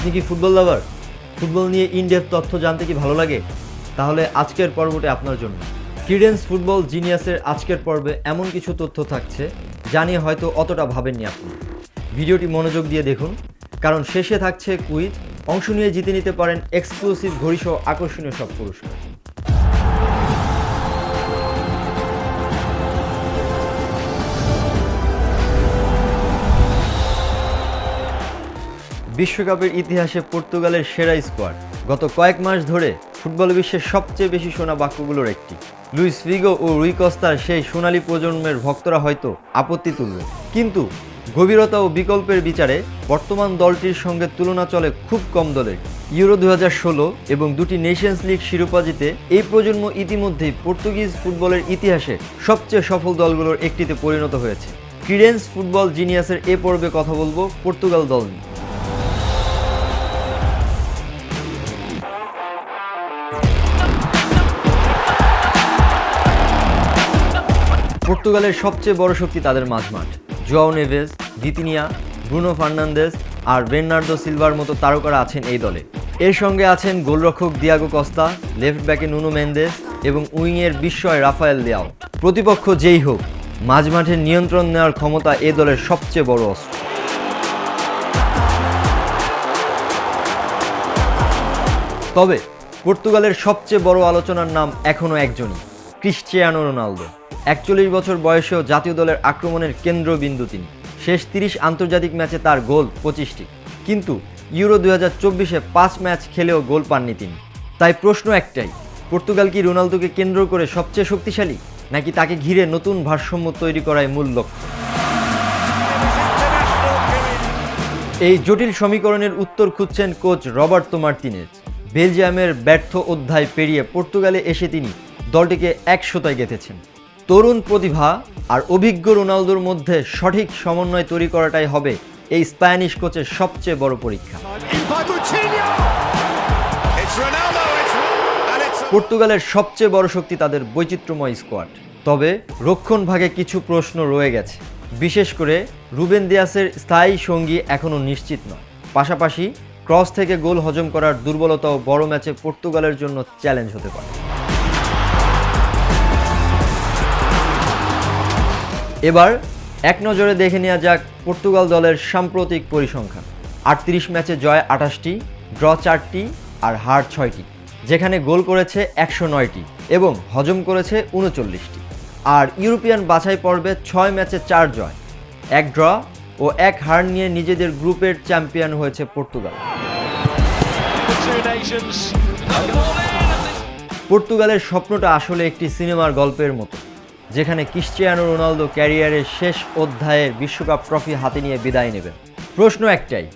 আপনি কি ফুটবল লাভার? ফুটবল নিয়ে ইনডেপথ তথ্য জানতে কি ভালো লাগে? তাহলে আজকের পর্বটি আপনার জন্য। ক্রিডেন্স ফুটবল জিনিয়াসের আজকের পর্বে এমন কিছু তথ্য থাকছে যা নিয়ে হয়তো অতটা ভাবেননি আপনি। ভিডিওটি মনোযোগ দিয়ে দেখুন, কারণ শেষে থাকছে কুইজ। অংশ নিয়ে জিতে নিতে পারেন এক্সক্লুসিভ ঘড়িসহ আকর্ষণীয় সব পুরস্কার। বিশ্বকাপের ইতিহাসে পর্তুগালের সেরা স্কোয়াড। গত কয়েক মাস ধরে ফুটবল বিশ্বের সবচেয়ে বেশি শোনা বাক্যগুলোর একটি। লুইস ফিগো ও রুই কস্তার সেই সোনালী প্রজন্মের ভক্তরা হয়তো আপত্তি তুলবে, কিন্তু গভীরতা ও বিকল্পের বিচারে বর্তমান দলটির সঙ্গে তুলনা চলে খুব কম দলের। ইউরো 2016 এবং দুটি নেশনস লিগ শিরোপা জিতে এই প্রজন্ম ইতিমধ্যেই পর্তুগিজ ফুটবলের ইতিহাসে সবচেয়ে সফল দলগুলোর একটিতে পরিণত হয়েছে। ক্রিডেন্স ফুটবল জিনিয়াসের এ পর্বে কথা বলবো পর্তুগাল দল নিয়ে। পর্তুগালের সবচেয়ে বড় শক্তি তাদের মাঝমাঠ। João Neves, Vitinha, Bruno Fernandes আর বের্নার্দো সিলভার মতো তারকারা আছেন এই দলে। এর সঙ্গে আছেন গোলরক্ষক দিয়াগো কস্তা, লেফট ব্যাকে নুনো মেন্দেস এবং উইংয়ের বিস্ময় রাফায়েল লিয়াও। প্রতিপক্ষ যেই হোক, মাঝমাঠের নিয়ন্ত্রণ নেওয়ার ক্ষমতা এ দলের সবচেয়ে বড় অস্ত্র। তবে পর্তুগালের সবচেয়ে বড় আলোচনার নাম এখনও একজনই, ক্রিশ্চিয়ানো রোনালদো। 41 বছর বয়সেও জাতীয় দলের আক্রমণের কেন্দ্রবিন্দু তিনি। শেষ 30 আন্তর্জাতিক ম্যাচে তার গোল 25টি, কিন্তু ইউরো 2024-এ 5 ম্যাচ খেলেও গোল পাননি তিনি। তাই প্রশ্ন একটাই, পর্তুগাল কি রোনালদোকে কেন্দ্র করে সবচেয়ে শক্তিশালী, নাকি তাকে ঘিরে নতুন ভারসাম্য তৈরি করাই মূল লক্ষ্য? এই জটিল সমীকরণের উত্তর খুঁজছেন কোচ রবার্তো মার্তিনেজ। বেলজিয়ামের ব্যর্থ অধ্যায় পেরিয়ে পর্তুগালে এসে তিনি দলটিকে এক সুতায় গেঁথেছেন। তরুণ প্রতিভা আর অভিজ্ঞ রোনালদোর মধ্যে সঠিক সমন্বয় তৈরি করাটাই হবে এই স্প্যানিশ কোচের সবচেয়ে বড় পরীক্ষা। পর্তুগালের সবচেয়ে বড় শক্তি তাদের বৈচিত্র্যময় স্কোয়াড। তবে রক্ষণ ভাগে কিছু প্রশ্ন রয়ে গেছে, বিশেষ করে রুবেন দিয়াসের স্থায়ী সঙ্গী এখনও নিশ্চিত নয়। পাশাপাশি ক্রস থেকে গোল হজম করার দুর্বলতাও বড় ম্যাচে পর্তুগালের জন্য চ্যালেঞ্জ হতে পারে। এবার এক নজরে দেখে নেওয়া যাক পর্তুগাল দলের সাম্প্রতিক পরিসংখ্যান। 38 ম্যাচে জয় 28টি, ড্র 4টি আর হার 6টি, যেখানে গোল করেছে 109টি এবং হজম করেছে 39টি। আর ইউরোপিয়ান বাছাই পর্বে 6 ম্যাচে 4 জয়, 1 ড্র ও 1 হার নিয়ে নিজেদের গ্রুপের চ্যাম্পিয়ন হয়েছে পর্তুগাল। পর্তুগালের স্বপ্নটা আসলে একটি সিনেমার গল্পের মতো, যেখানে ক্রিশ্চিয়ানো রোনালদো ক্যারিয়ারের শেষ অধ্যায়ের বিশ্বকাপ ট্রফি হাতে নিয়ে বিদায় নেবেন। প্রশ্ন একটাই,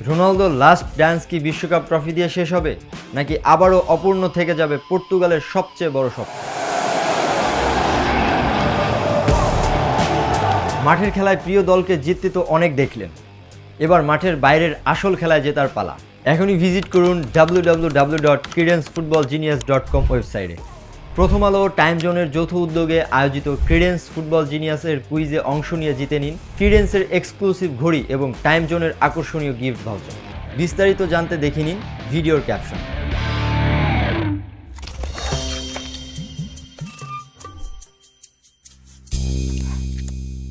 রোনালদোর লাস্ট ডান্স কি বিশ্বকাপ ট্রফি দিয়ে শেষ হবে, নাকি আবারও অপূর্ণ থেকে যাবে পর্তুগালের সবচেয়ে বড় স্বপ্ন? মাঠের খেলায় প্রিয় দলকে জিততে তো অনেক দেখলেন, এবার মাঠের বাইরের আসল খেলায় জেতার পালা। এখনই ভিজিট করুন www.credensfootballgenius.com ওয়েবসাইটে। প্রথম আলো ও টাইম জোনের যৌথ উদ্যোগে আয়োজিত ক্রিডেন্স ফুটবল জিনিয়াসের কুইজে অংশ নিয়ে জিতে নিন ক্রিডেন্সের এক্সক্লুসিভ ঘড়ি এবং টাইম জোনের আকর্ষণীয় গিফট ভাউচার। বিস্তারিত জানতে দেখে নিন ভিডিওর ক্যাপশন।